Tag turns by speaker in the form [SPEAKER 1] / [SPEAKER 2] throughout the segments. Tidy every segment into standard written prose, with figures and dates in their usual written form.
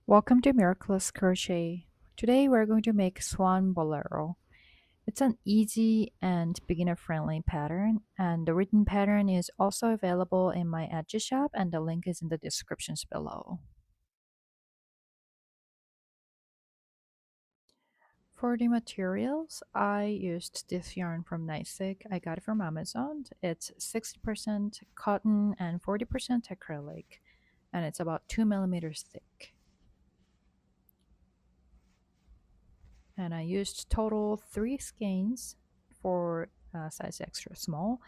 [SPEAKER 1] Welcome to Miraeculous.Crochet. Today we're going to make Swan Bolero. It's an easy and beginner-friendly pattern, and the written pattern is also available in my Etsy shop, and the link is in the descriptions below. For the materials, I used this yarn from Nisig. I got it from Amazon. It's 60% cotton and 40% acrylic, and it's about 2 millimeters thick. And I used total 3 skeins for size extra small,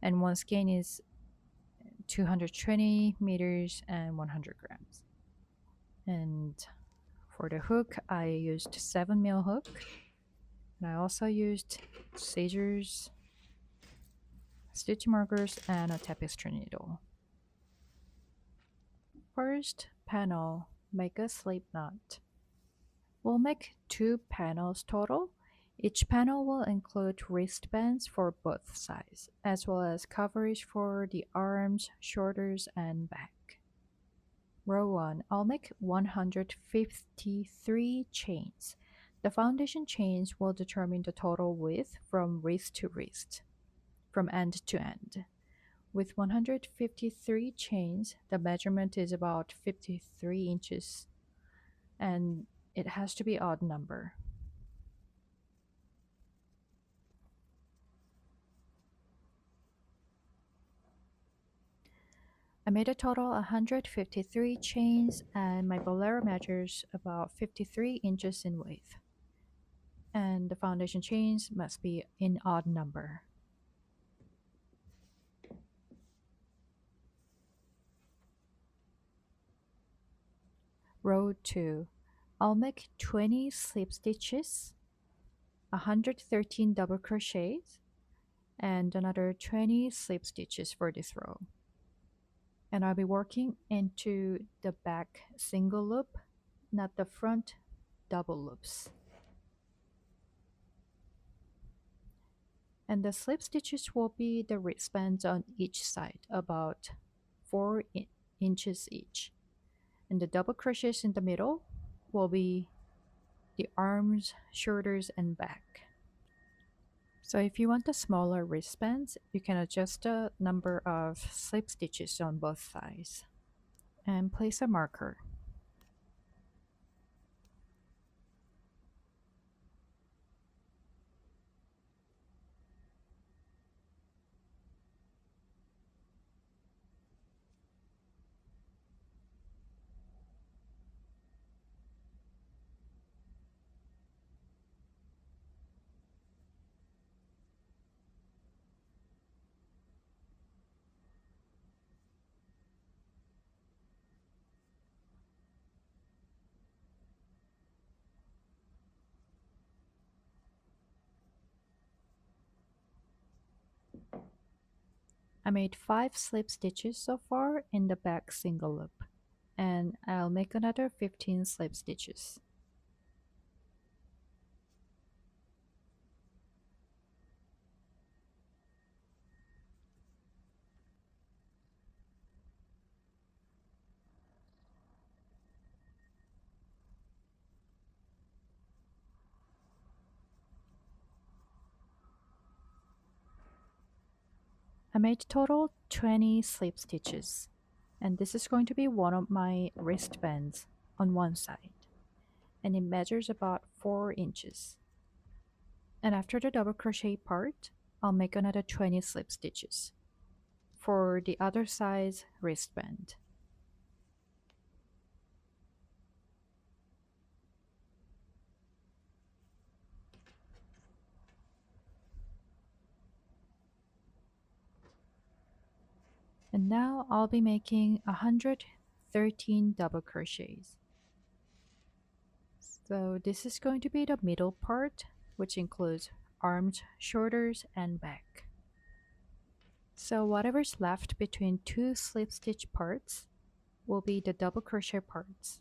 [SPEAKER 1] and one skein is 220 meters and 100 grams. And for the hook, I used 7 mil hook, and I also used scissors, stitch markers, and a tapestry needle. First panel, make a slip knot. We'll make 2 panels total. Each panel will include wristbands for both sides, as well as coverage for the arms, shoulders, and back. Row 1, I'll make 153 chains. The foundation chains will determine the total width from wrist to wrist, from end to end. With 153 chains, the measurement is about 53 inches, and it has to be odd number. I made a total 153 chains, and my Bolero measures about 53 inches in width. And the foundation chains must be in odd number. Row 2. I'll make 20 slip stitches, 113 double crochets, and another 20 slip stitches for this row. And I'll be working into the back single loop, not the front double loops. And the slip stitches will be the wristbands on each side, about 4 inches each. And the double crochets in the middle will be the arms, shoulders, and back. So if you want the smaller wristbands, you can adjust the number of slip stitches on both sides. And place a marker. I made 5 slip stitches so far in the back single loop, and I'll make another 15 slip stitches. I made total 20 slip stitches, and this is going to be one of my wristbands on one side, and it measures about 4 inches. And after the double crochet part, I'll make another 20 slip stitches for the other side's wristband. And now I'll be making 113 double crochets. So this is going to be the middle part, which includes arms, shoulders, and back. So whatever's left between 2 slip stitch parts will be the double crochet parts.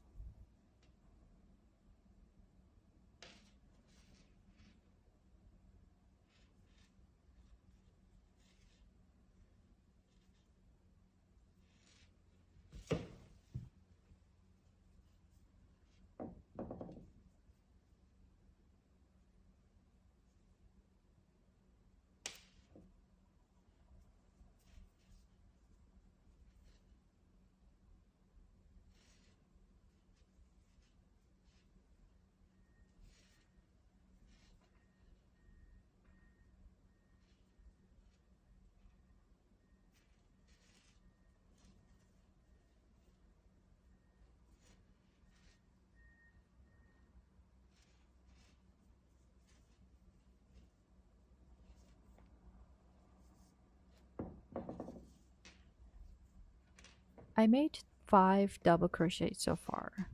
[SPEAKER 1] I made 5 double crochets so far,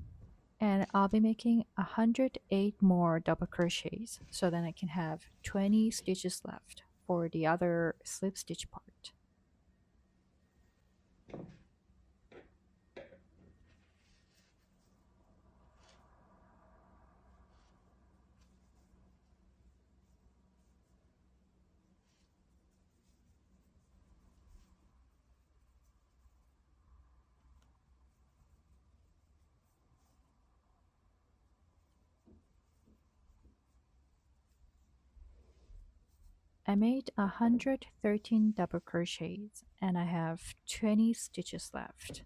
[SPEAKER 1] and I'll be making 108 more double crochets so then I can have 20 stitches left for the other slip stitch part. I made 113 double crochets and I have 20 stitches left.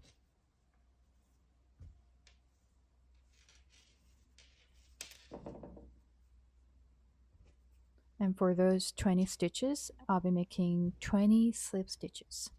[SPEAKER 1] And for those 20 stitches, I'll be making 20 slip stitches.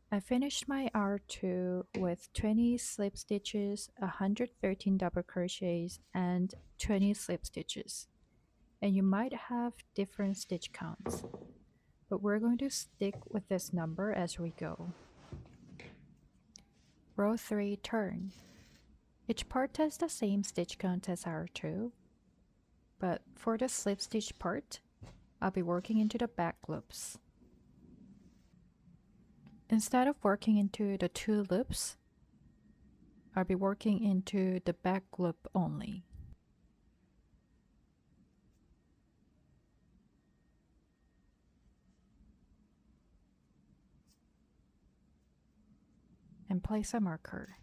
[SPEAKER 1] I finished my R2 with 20 slip stitches, 113 double crochets, and 20 slip stitches. And you might have different stitch counts, but we're going to stick with this number as we go. Row 3 turn. Each part has the same stitch count as R2, but for the slip stitch part, I'll be working into the back loops. Instead of working into the 2 loops, I'll be working into the back loop only. And place a marker.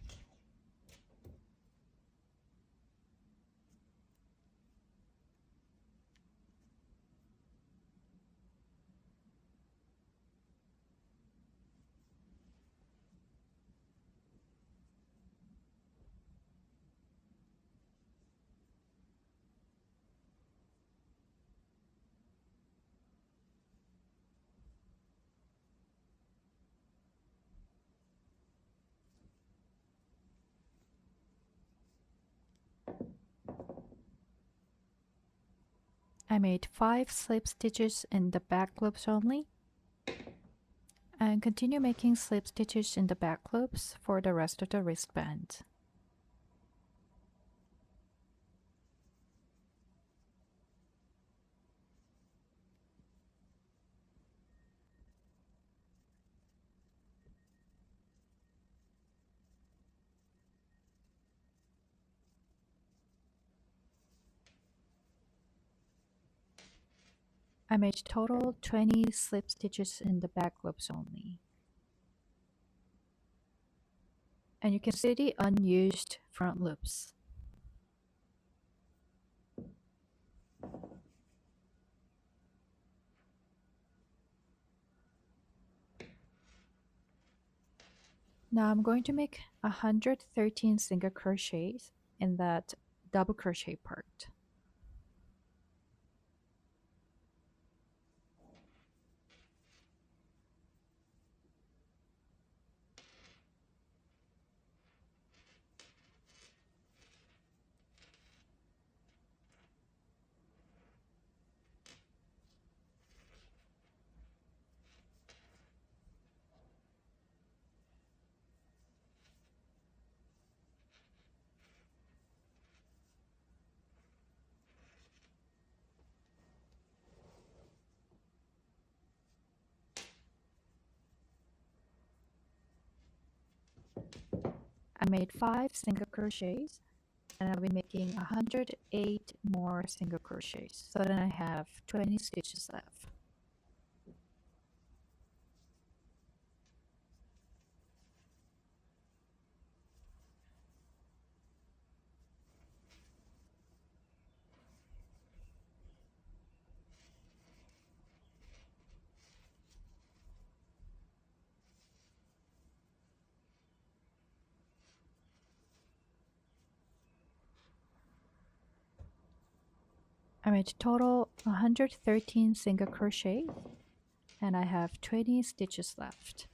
[SPEAKER 1] I made 5 slip stitches in the back loops only, and continue making slip stitches in the back loops for the rest of the wristband. I made total 20 slip stitches in the back loops only. And you can see the unused front loops. Now I'm going to make 113 single crochets in that double crochet part. I made 5 single crochets and I'll be making 108 more single crochets. So then I have 20 stitches left. I made total 113 single crochet and I have 20 stitches left.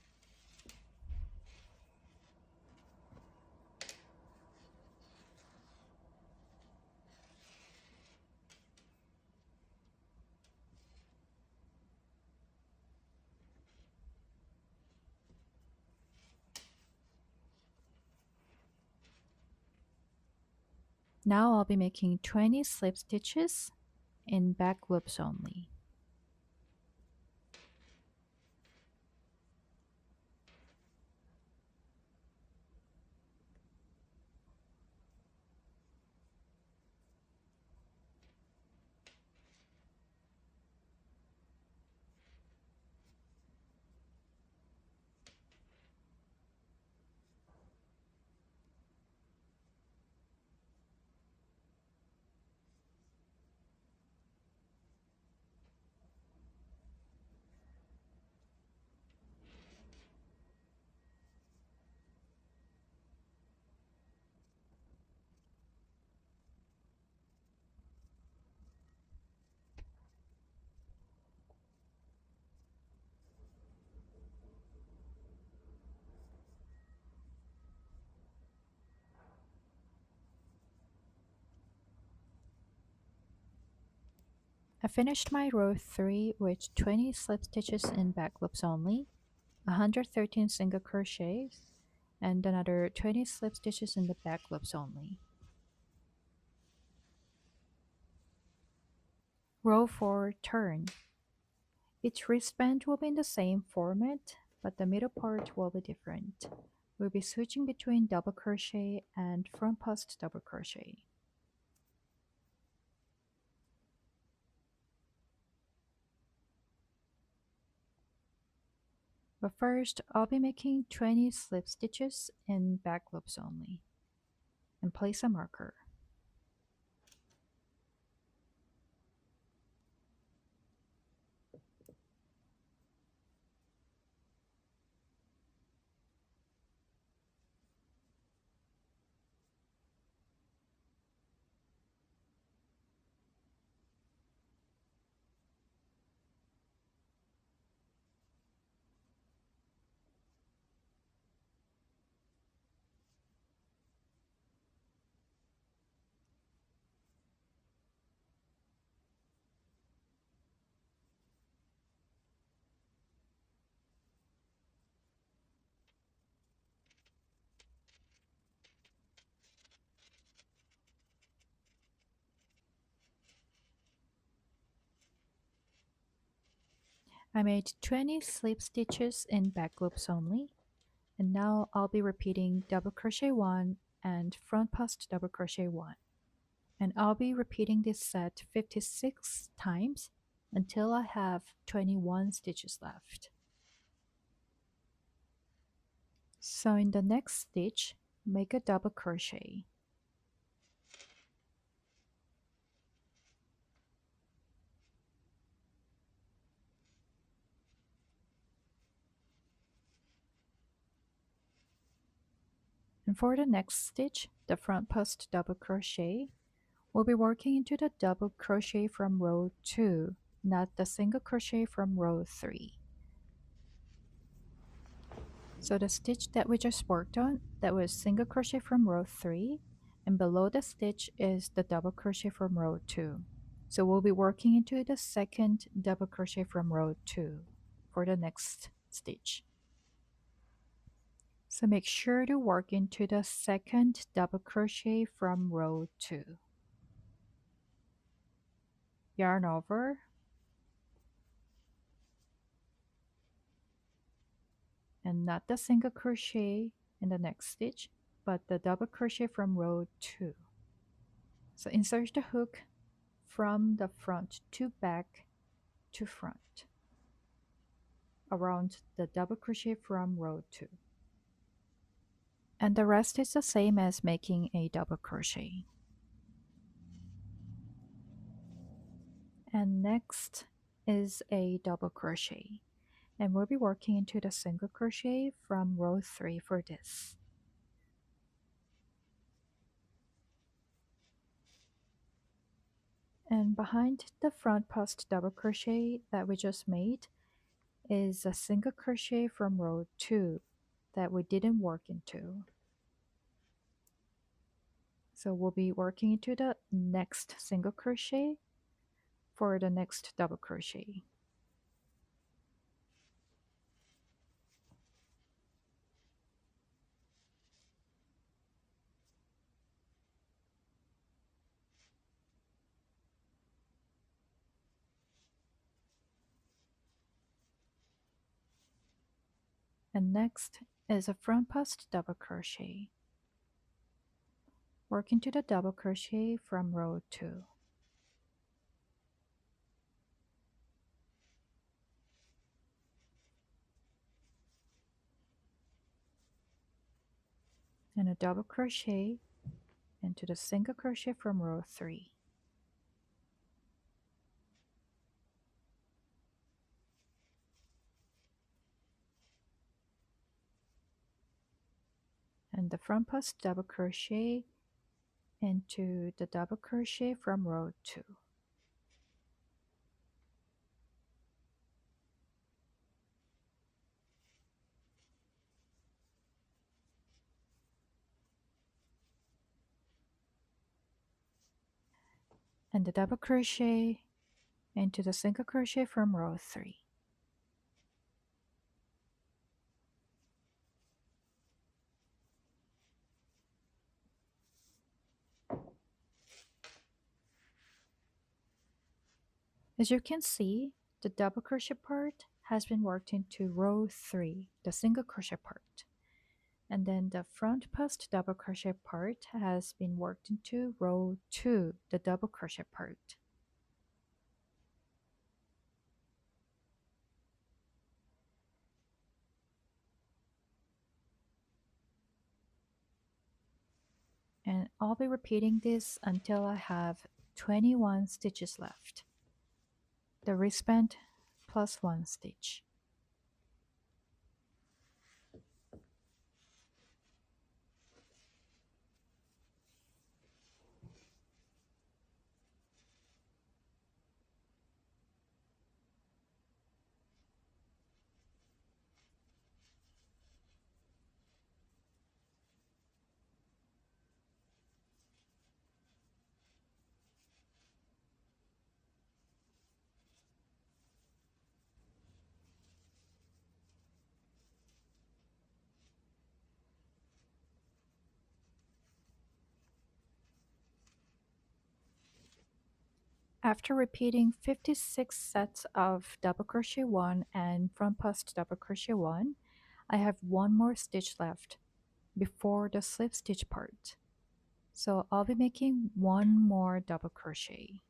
[SPEAKER 1] Now I'll be making 20 slip stitches in back loops only. I finished my row 3 with 20 slip stitches in back loops only, 113 single crochets, and another 20 slip stitches in the back loops only. Row 4 turn. Each wristband will be in the same format, but the middle part will be different. We'll be switching between double crochet and front post double crochet. But first, I'll be making 20 slip stitches in back loops only, and place a marker. I made 20 slip stitches in back loops only, and now I'll be repeating double crochet 1 and front post double crochet 1. And I'll be repeating this set 56 times until I have 21 stitches left. So in the next stitch, make a double crochet. And for the next stitch, the front post double crochet, we'll be working into the double crochet from row 2, not the single crochet from row 3. So the stitch that we just worked on, that was single crochet from row 3, and below the stitch is the double crochet from row 2. So we'll be working into the second double crochet from row 2 for the next stitch. So make sure to work into the second double crochet from row 2. Yarn over, and not the single crochet in the next stitch, but the double crochet from row 2. So insert the hook from the front to back to front around the double crochet from row 2. And the rest is the same as making a double crochet. And next is a double crochet, and we'll be working into the single crochet from row 3 for this. And behind the front post double crochet that we just made is a single crochet from row 2 that we didn't work into. So we'll be working into the next single crochet for the next double crochet. And next is a front post double crochet. Work into the double crochet from row 2. And a double crochet into the single crochet from row 3. And the front post double crochet into the double crochet from row 2. And the double crochet into the single crochet from row 3. As you can see, the double crochet part has been worked into row 3, the single crochet part. And then the front post double crochet part has been worked into row 2, the double crochet part. And I'll be repeating this until I have 21 stitches left. The wristband plus 1 stitch. After repeating 56 sets of double crochet 1 and front post double crochet 1, I have one more stitch left before the slip stitch part. So I'll be making one more double crochet.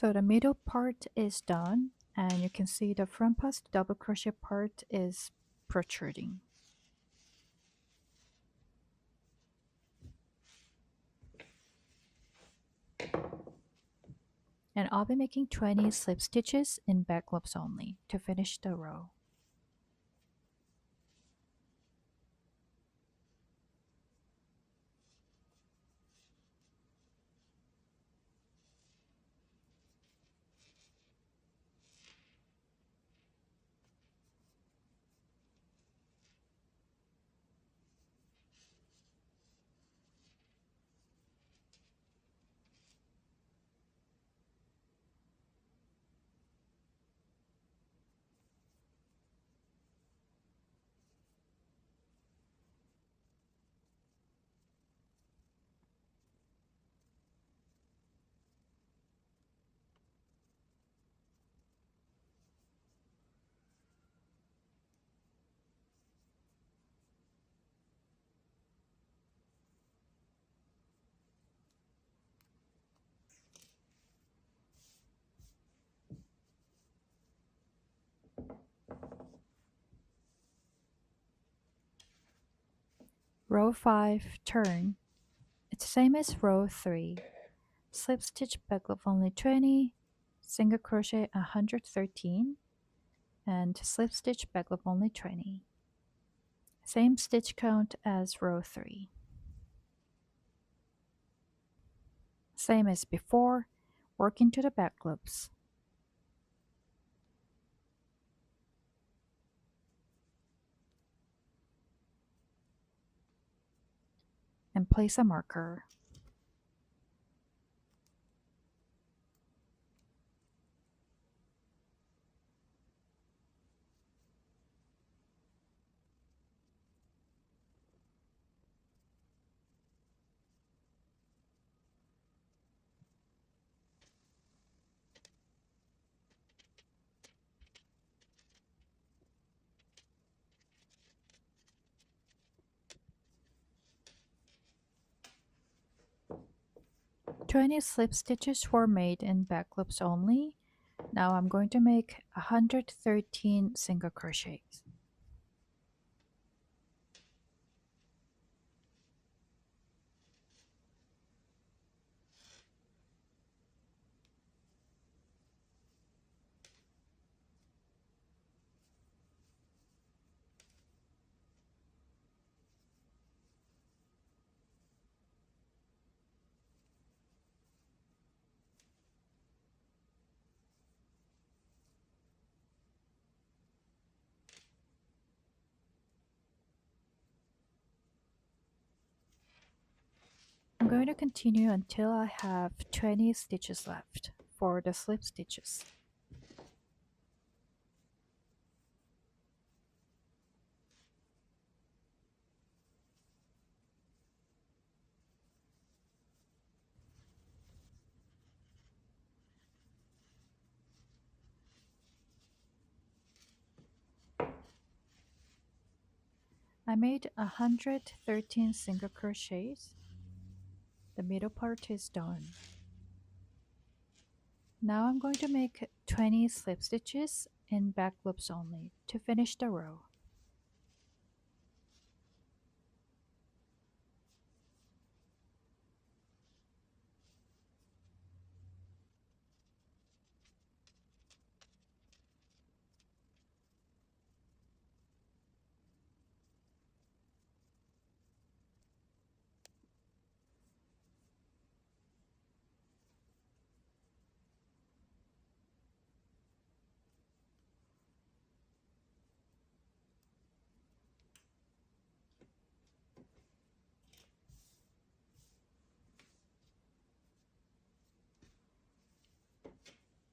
[SPEAKER 1] So the middle part is done, and you can see the front post double crochet part is protruding. And I'll be making 20 slip stitches in back loops only to finish the row. Row 5, turn. It's the same as row 3. Slip stitch back loop only 20, single crochet 113, and slip stitch back loop only 20. Same stitch count as row 3. Same as before, work into the back loops. And place a marker. "20 slip stitches were made in back loops only. Now I'm going to make 113 single crochets. I'm going to continue until I have 20 stitches left for the slip stitches. I made 113 single crochets. The middle part is done. Now I'm going to make 20 slip stitches in back loops only to finish the row.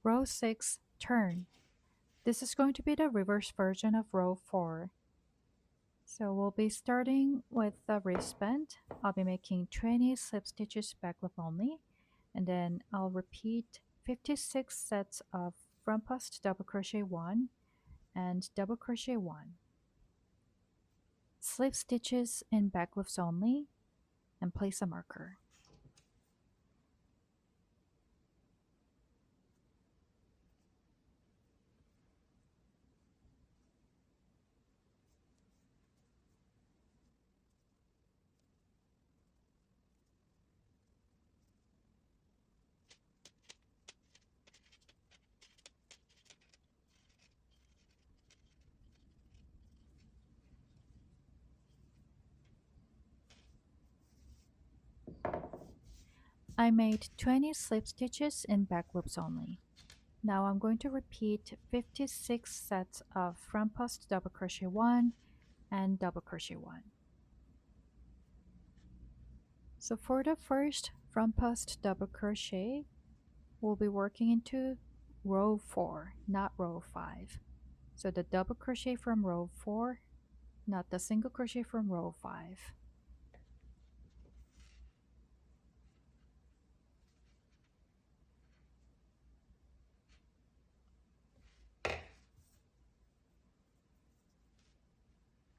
[SPEAKER 1] Row 6, turn. This is going to be the reverse version of row 4. So we'll be starting with the wristband. I'll be making 20 slip stitches back loop only, and then I'll repeat 56 sets of front post double crochet 1 and double crochet 1. Slip stitches in back loops only, and place a marker. I made 20 slip stitches in back loops only. Now I'm going to repeat 56 sets of front post double crochet 1 and double crochet 1. So for the first front post double crochet, we'll be working into row 4, not row 5. So the double crochet from row 4, not the single crochet from row 5.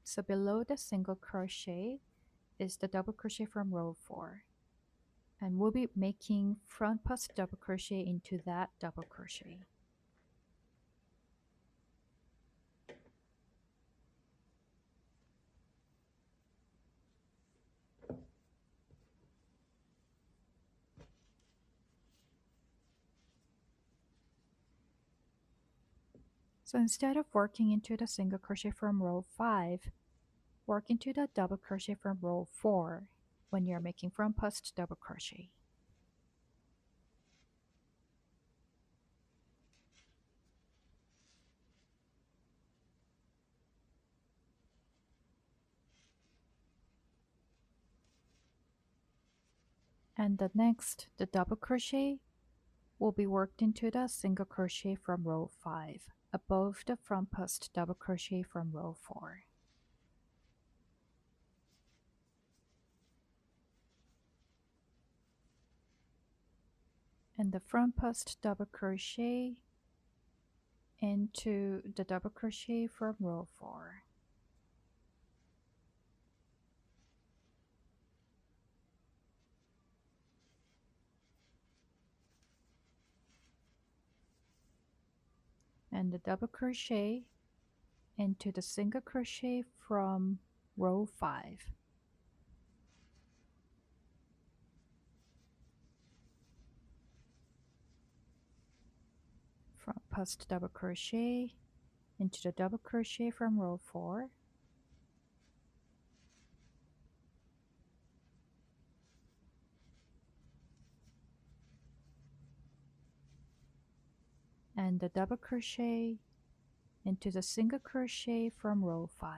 [SPEAKER 1] So below the single crochet is the double crochet from row 4. And we'll be making front post double crochet into that double crochet. So instead of working into the single crochet from row 5, work into the double crochet from row 4 when you're making front post double crochet. And the double crochet will be worked into the single crochet from row 5 above the front post double crochet from row 4. And the front post double crochet into the double crochet from row 4. And the double crochet into the single crochet from row 5. Front post double crochet into the double crochet from row 4. And the double crochet into the single crochet from row 5.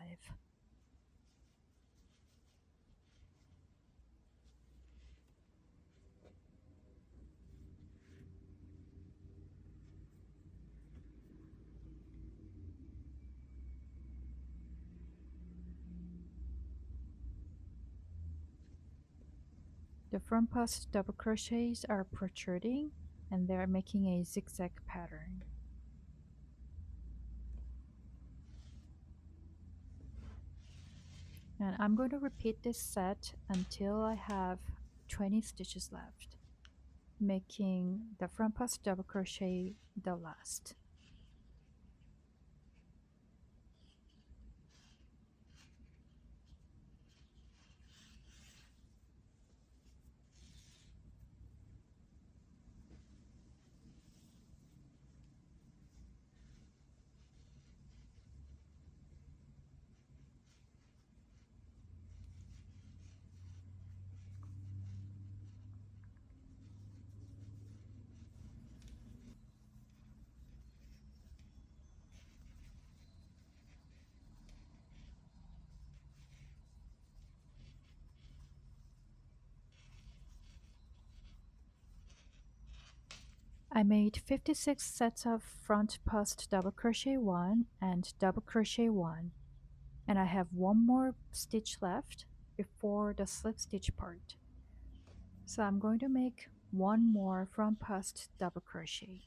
[SPEAKER 1] The front post double crochets are protruding and they're making a zigzag pattern. And I'm going to repeat this set until I have 20 stitches left, making the front post double crochet the last. I made 56 sets of front post double crochet 1 and double crochet 1, and I have one more stitch left before the slip stitch part. So I'm going to make one more front post double crochet.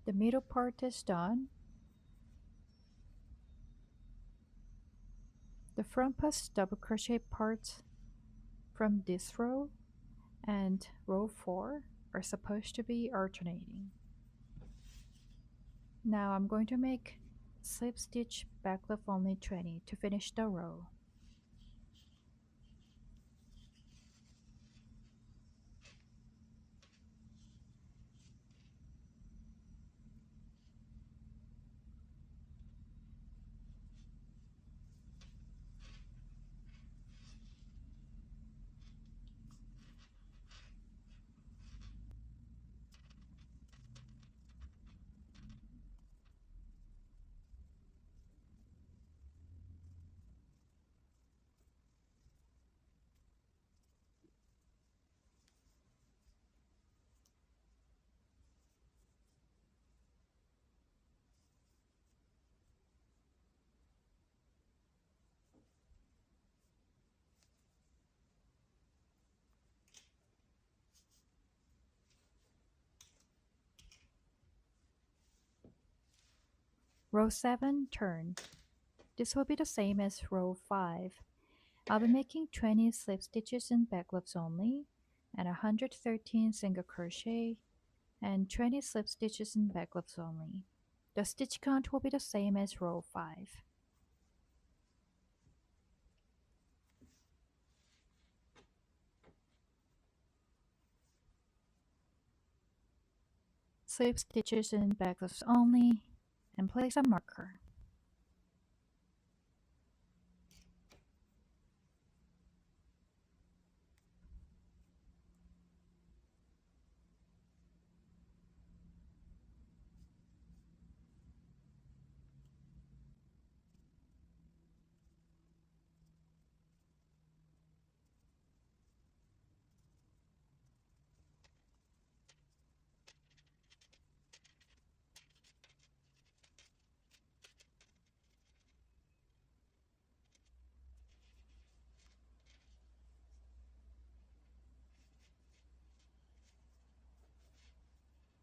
[SPEAKER 1] The middle part is done. The front post double crochet parts from this row and row 4 are supposed to be alternating. Now I'm going to make slip stitch back loop only 20 to finish the row. Row 7, turn. This will be the same as row 5. I'll be making 20 slip stitches in back loops only, and 113 single crochet, and 20 slip stitches in back loops only. The stitch count will be the same as row 5. slip stitches in backloops only, and place a marker.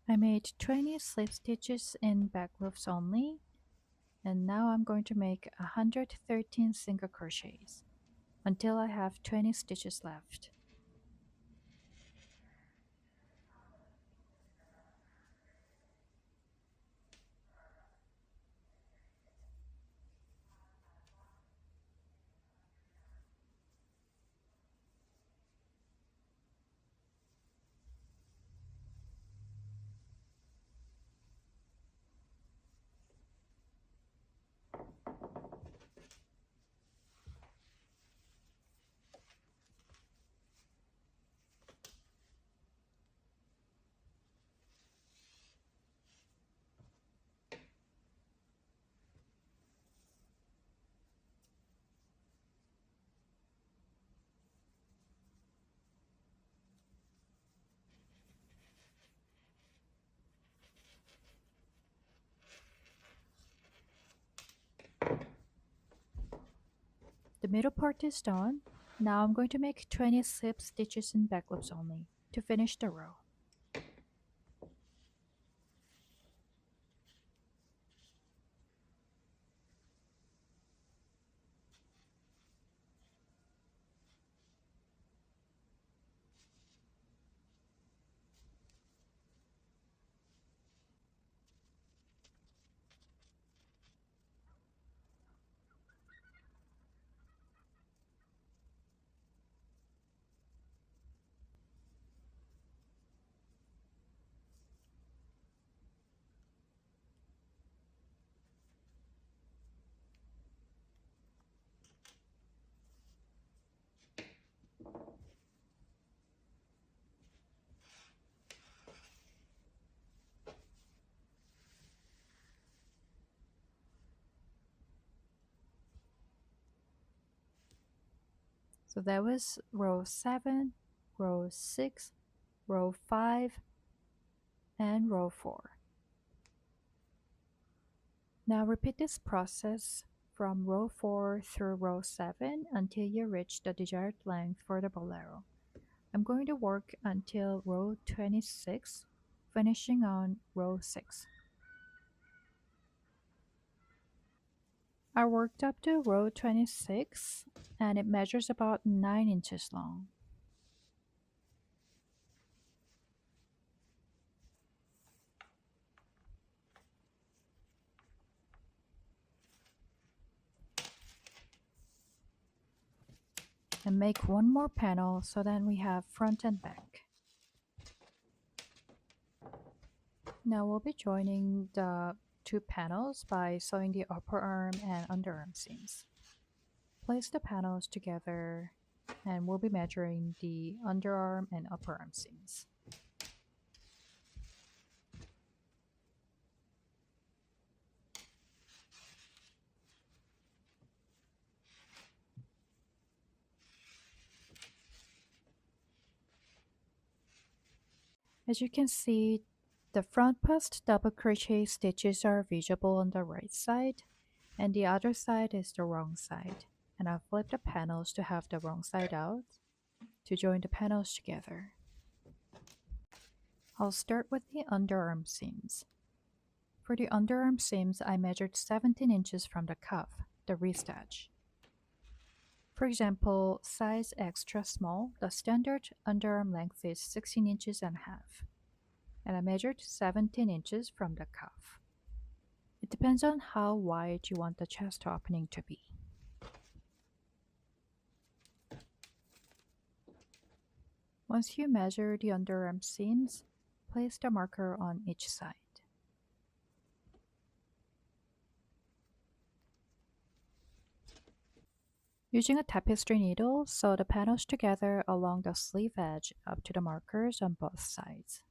[SPEAKER 1] I made 20 slip stitches in back loops only, and now I'm going to make 113 single crochets until I have 20 stitches left. The middle part is done. Now I'm going to make 20 slip stitches in back loops only to finish the row. So that was row 7, row 6, row 5, and row 4. Now repeat this process from row 4 through row 7 until you reach the desired length for the bolero. I'm going to work until row 26, finishing on row 6. I worked up to row 26 and it measures about 9 inches long. And make one more panel so then we have front and back. Now we'll be joining the two panels by sewing the upper arm and underarm seams. Place the panels together and we'll be measuring the underarm and upper arm seams. As you can see, the front post double crochet stitches are visible on the right side, and the other side is the wrong side. And I'll flip the panels to have the wrong side out to join the panels together. I'll start with the underarm seams. For the underarm seams, I measured 17 inches from the cuff, the wrist edge. For example, size extra small, the standard underarm length is 16 inches and a half, and I measured 17 inches from the cuff. It depends on how wide you want the chest opening to be. Once you measure the underarm seams, place the marker on each side. Using a tapestry needle, sew the panels together along the sleeve edge up to the markers on both sides.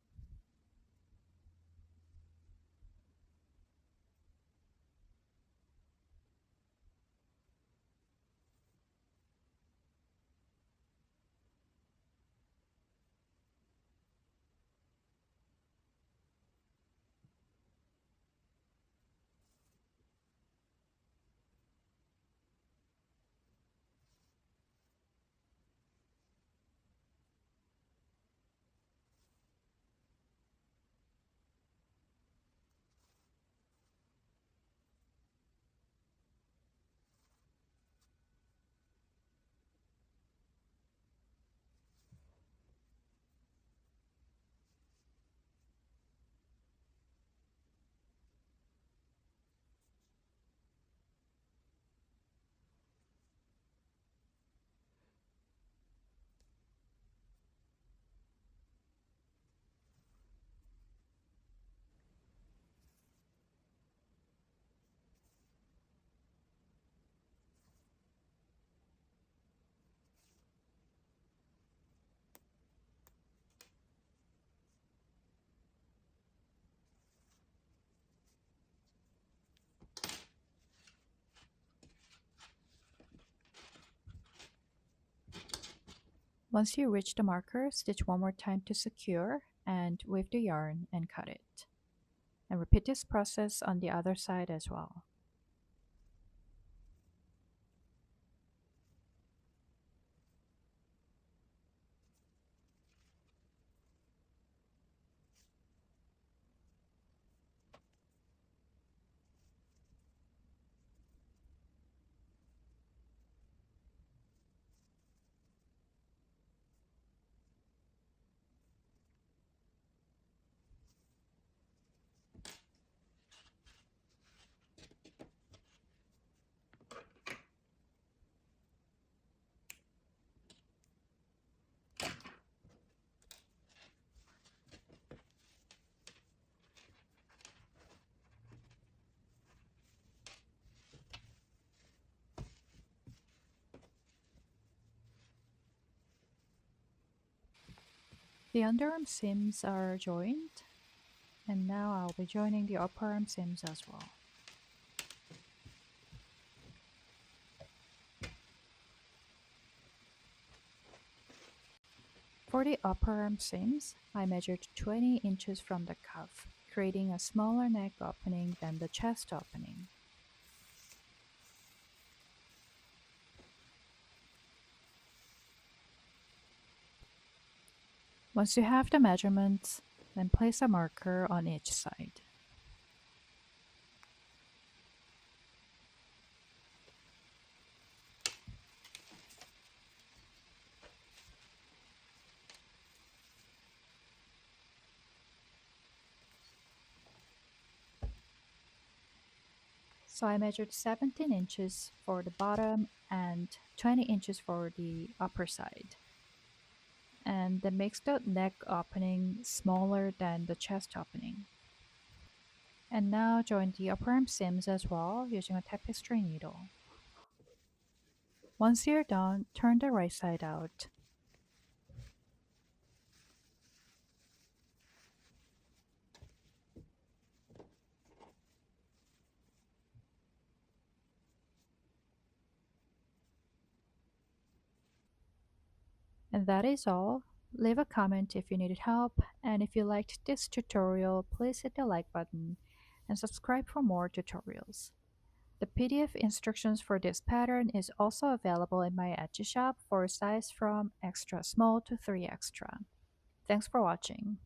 [SPEAKER 1] Once you reach the marker, stitch one more time to secure and weave the yarn and cut it. And repeat this process on the other side as well. The underarm seams are joined, and now I'll be joining the upper arm seams as well. For the upper arm seams, I measured 20 inches from the cuff, creating a smaller neck opening than the chest opening. Once you have the measurements, then place a marker on each side. So I measured 17 inches for the bottom and 20 inches for the upper side. And that makes the neck opening smaller than the chest opening. And now join the upper arm seams as well using a tapestry needle. Once you're done, turn the right side out. And that is all. Leave a comment if you needed help, and if you liked this tutorial, please hit the like button and subscribe for more tutorials. The PDF instructions for this pattern is also available in my Etsy shop for size from extra small to 3 extra. Thanks for watching.